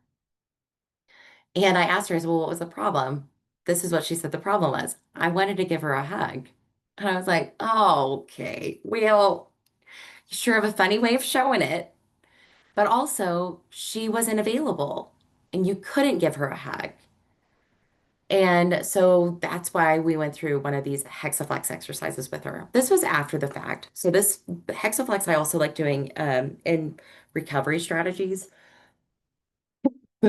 And I asked her, I said, well, what was the problem? This is what she said the problem was. I wanted to give her a hug. And I was like, oh, okay. Well, you sure have a funny way of showing it. But also, she wasn't available and you couldn't give her a hug. And so that's why we went through one of these Hexaflex exercises with her. This was after the fact. So this Hexaflex I also like doing in recovery strategies.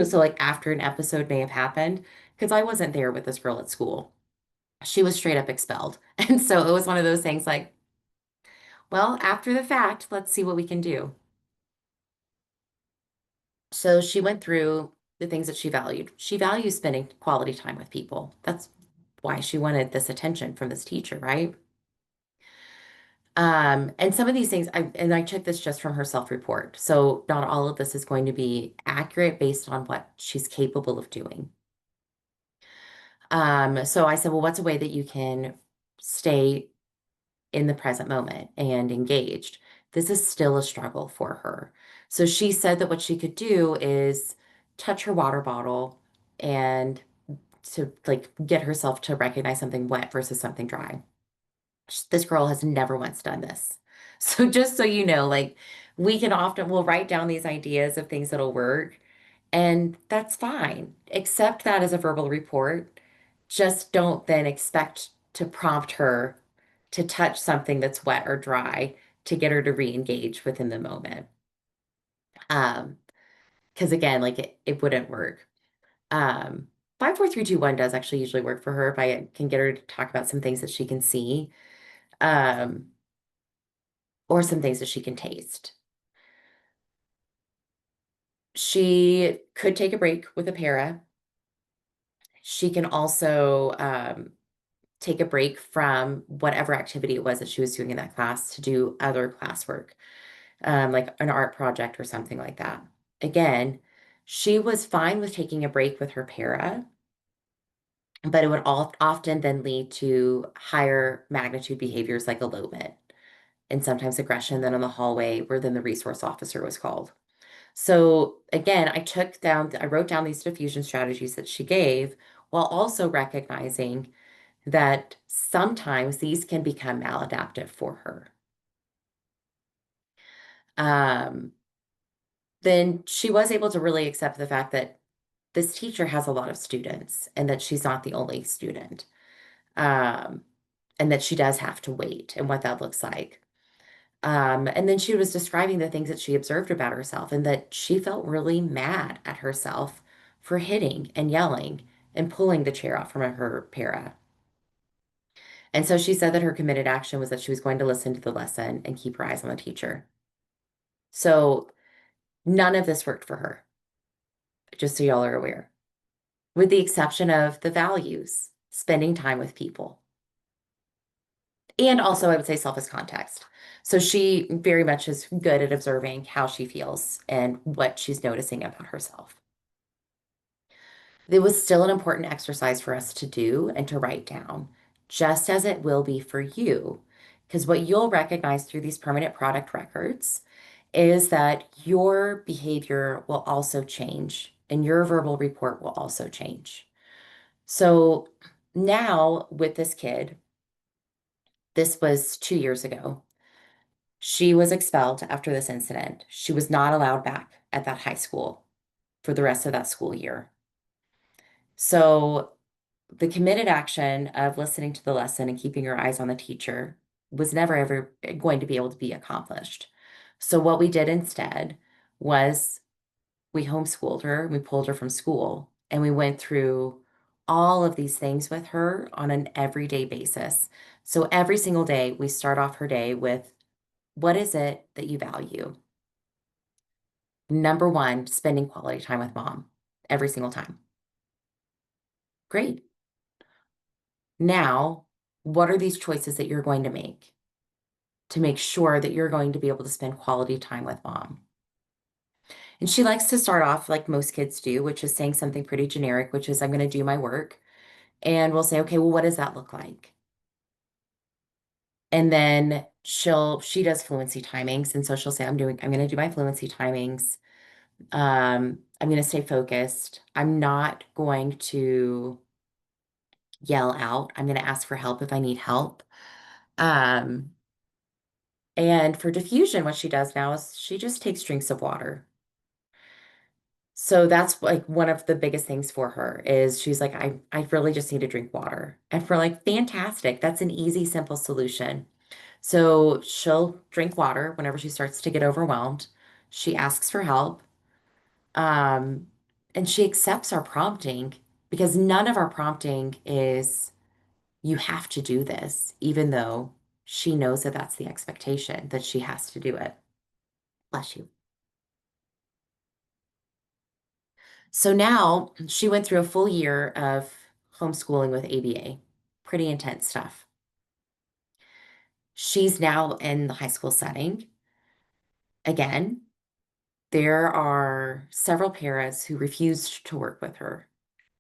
So like after an episode may have happened, because I wasn't there with this girl at school. She was straight up expelled. And so it was one of those things like, well, after the fact, let's see what we can do. So she went through the things that she valued. She values spending quality time with people. That's why she wanted this attention from this teacher, right? And some of these things, I took this just from her self-report. So not all of this is going to be accurate based on what she's capable of doing. So I said, well, what's a way that you can stay in the present moment and engaged? This is still a struggle for her. So she said that what she could do is touch her water bottle and to like get herself to recognize something wet versus something dry. This girl has never once done this. So just so you know, like we can often we'll write down these ideas of things that'll work, and that's fine. Accept that as a verbal report. Just don't then expect to prompt her to touch something that's wet or dry to get her to re-engage within the moment. Um, because again, like it wouldn't work. 5 4 3 2 1 does actually usually work for her if I can get her to talk about some things that she can see. Um, or some things that she can taste. She could take a break with a para. She can also take a break from whatever activity it was that she was doing in that class to do other classwork, like an art project or something like that. Again, she was fine with taking a break with her para, but it would often then lead to higher magnitude behaviors like elopement and sometimes aggression then in the hallway where then the resource officer was called. So again, I wrote down these diffusion strategies that she gave while also recognizing that sometimes these can become maladaptive for her. Um, then she was able to really accept the fact that this teacher has a lot of students and that she's not the only student. Um, and that she does have to wait and what that looks like. And then she was describing the things that she observed about herself and that she felt really mad at herself for hitting and yelling and pulling the chair out from her para. And so she said that her committed action was that she was going to listen to the lesson and keep her eyes on the teacher. So none of this worked for her, just so y'all are aware, with the exception of the values, spending time with people. And also, I would say self as context. So she very much is good at observing how she feels and what she's noticing about herself. It was still an important exercise for us to do and to write down, just as it will be for you. Because what you'll recognize through these permanent product records is that your behavior will also change and your verbal report will also change. So now with this kid, this was 2 years ago. She was expelled after this incident. She was not allowed back at that high school for the rest of that school year. So the committed action of listening to the lesson and keeping your eyes on the teacher was never ever going to be able to be accomplished. So what we did instead was we homeschooled her, we pulled her from school, and we went through all of these things with her on an everyday basis. So every single day, we start off her day with, what is it that you value? Number one, spending quality time with mom every single time. Great. Now, what are these choices that you're going to make sure that you're going to be able to spend quality time with mom? And she likes to start off like most kids do, which is saying something pretty generic, which is, I'm going to do my work. And we'll say, okay, well, what does that look like? And then she does fluency timings. And so she'll say, I'm going to do my fluency timings. I'm going to stay focused. I'm not going to yell out. I'm going to ask for help if I need help. Um, and for diffusion, what she does now is she just takes drinks of water. So that's like one of the biggest things for her is she's like, I really just need to drink water. And we're like, fantastic. That's an easy, simple solution. So she'll drink water whenever she starts to get overwhelmed. She asks for help. Um, and she accepts our prompting because none of our prompting is, you have to do this, even though she knows that that's the expectation, that she has to do it. Bless you. So now she went through a full year of homeschooling with ABA, pretty intense stuff. She's now in the high school setting. Again, there are several paras who refused to work with her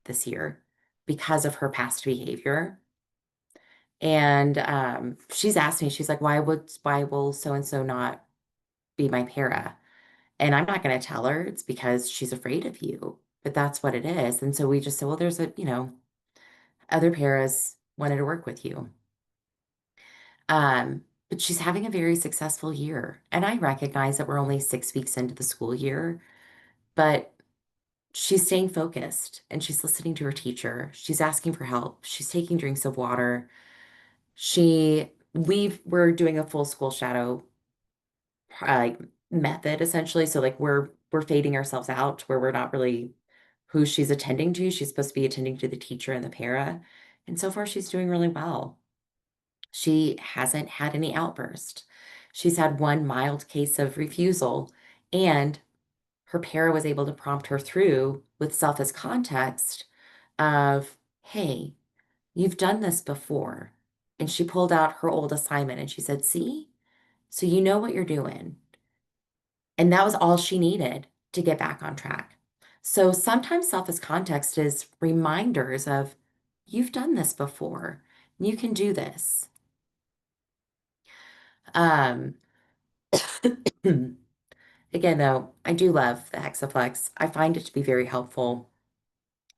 this year because of her past behavior. And she's asked me, she's like, why will so and so not be my para? And I'm not going to tell her it's because she's afraid of you, but that's what it is. And so we just said, well, there's other paras wanted to work with you. But she's having a very successful year. And I recognize that we're only 6 weeks into the school year, but she's staying focused and she's listening to her teacher. She's asking for help. She's taking drinks of water. We're doing a full school shadow like method essentially. So like we're fading ourselves out to where we're not really who she's attending to. She's supposed to be attending to the teacher and the para. And so far she's doing really well. She hasn't had any outburst. She's had one mild case of refusal, and her para was able to prompt her through with self as context of, hey, you've done this before. And she pulled out her old assignment and she said, see, so you know what you're doing. And that was all she needed to get back on track. So sometimes self as context is reminders of, you've done this before. You can do this. Um, Again, though, I do love the Hexaflex. I find it to be very helpful.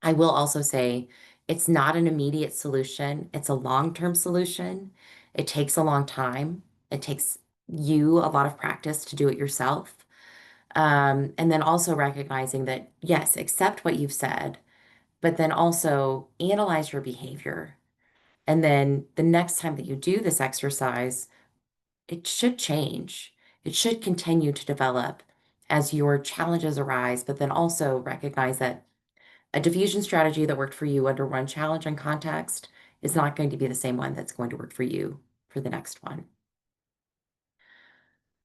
I will also say it's not an immediate solution. It's a long-term solution. It takes a long time. It takes you a lot of practice to do it yourself. And then also recognizing that, yes, accept what you've said, but then also analyze your behavior. And then the next time that you do this exercise, it should change. It should continue to develop as your challenges arise, but then also recognize that a diffusion strategy that worked for you under one challenge and context is not going to be the same one that's going to work for you for the next one.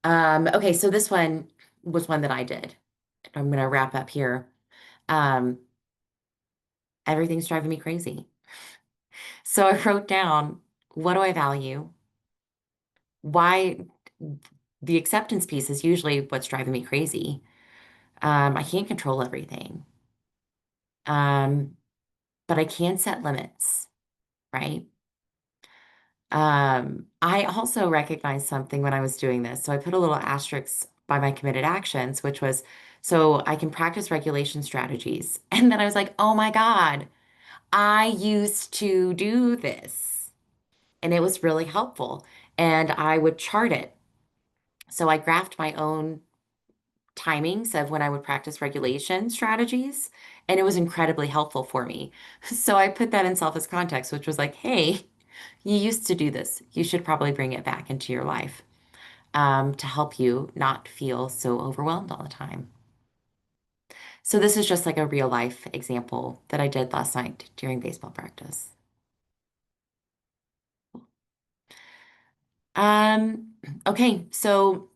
Okay, so this one was one that I did. I'm going to wrap up here. Um, Everything's driving me crazy. So I wrote down, what do I value? why the acceptance piece is usually what's driving me crazy. I can't control everything. Um, but I can set limits, right? I also recognized something when I was doing this. So I put a little asterisk by my committed actions, which was so I can practice regulation strategies. And then I was like, oh my God, I used to do this. And it was really helpful. And I would chart it. So I graphed my own timings of when I would practice regulation strategies, and it was incredibly helpful for me. So I put that in self as context, which was like, hey, you used to do this. You should probably bring it back into your life to help you not feel so overwhelmed all the time. So this is just like a real life example that I did last night during baseball practice. Um, okay, so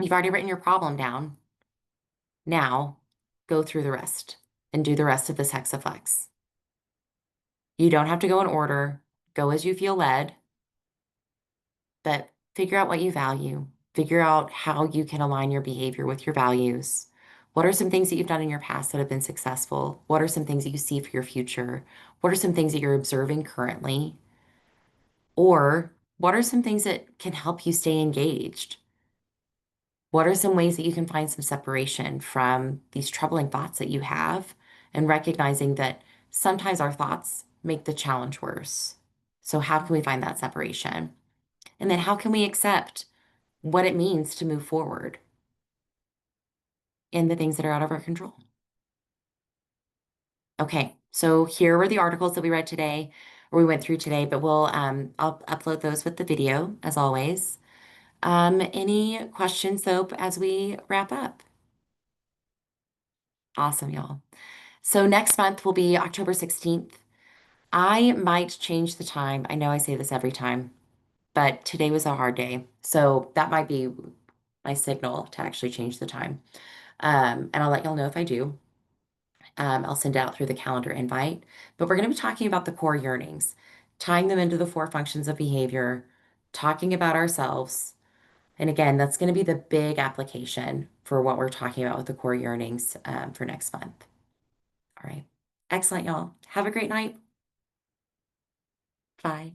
you've already written your problem down. Now go through the rest and do the rest of this hexaflex. You don't have to go in order. Go as you feel led, but figure out what you value. Figure out how you can align your behavior with your values. What are some things that you've done in your past that have been successful? What are some things that you see for your future? What are some things that you're observing currently? Or what are some things that can help you stay engaged? What are some ways that you can find some separation from these troubling thoughts that you have and recognizing that sometimes our thoughts make the challenge worse? So, how can we find that separation? And then, how can we accept what it means to move forward in the things that are out of our control? Okay, so here were the articles that we read today, or we went through today, but I'll upload those with the video as always. Any questions though as we wrap up? Awesome, y'all. So next month will be October 16th. I might change the time. I know I say this every time, but today was a hard day. So that might be my signal to actually change the time. And I'll let y'all know if I do. I'll send it out through the calendar invite. But we're going to be talking about the core yearnings, tying them into the four functions of behavior, talking about ourselves. And again, that's going to be the big application for what we're talking about with the core yearnings for next month. All right. Excellent, y'all. Have a great night. Bye.